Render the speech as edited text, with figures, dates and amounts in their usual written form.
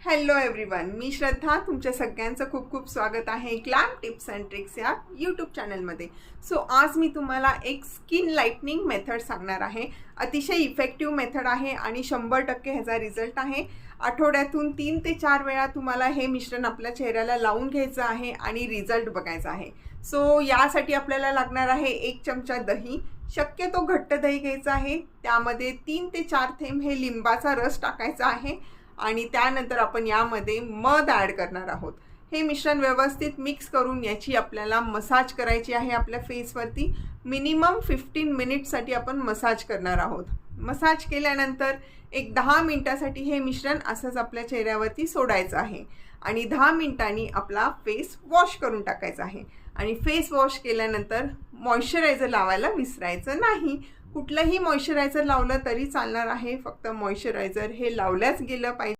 Hello everyone, मी श्रद्धा. तुमच्या सगळ्यांचं खूप खूप स्वागत आहे ग्लॅम टिप्स अँड ट्रिक्स या यूट्यूब चॅनलमध्ये. सो आज मी तुम्हाला एक स्किन लाईटनिंग मेथड सांगणार आहे. अतिशय इफेक्टिव्ह मेथड आहे आणि 100% ह्याचा रिझल्ट आहे. आठवड्यातून 3 ते 4 वेळा तुम्हाला हे मिश्रण आपल्या चेहऱ्याला लावून घ्यायचं आहे आणि रिझल्ट बघायचा आहे. सो यासाठी आपल्याला लागणार आहे 1 चमचा दही. शक्यतो घट्ट दही घ्यायचं आहे. त्यामध्ये 3 ते 4 थेंब हे लिंबाचा रस टाकायचा आहे आणि त्यानंतर आपण यामध्ये मध ॲड करणार आहोत. हे मिश्रण व्यवस्थित मिक्स करून याची आपल्याला मसाज करायची आहे. आपल्या फेसवरती मिनिमम 15 मिनिटसाठी आपण मसाज करणार आहोत. मसाज केल्यानंतर एक 10 मिनिटासाठी हे मिश्रण असंच आपल्या चेहऱ्यावरती सोडायचं आहे आणि 10 मिनिटांनी आपला फेस वॉश करून टाकायचा आहे. आणि फेस वॉश केल्यानंतर मॉइश्चरायझर लावायला विसरायचं नाही. कुठलंही मॉइश्चरायझर लावलं तरी चालणार आहे, फक्त मॉइश्चरायझर हे लावल्याच गेलं पाहिजे.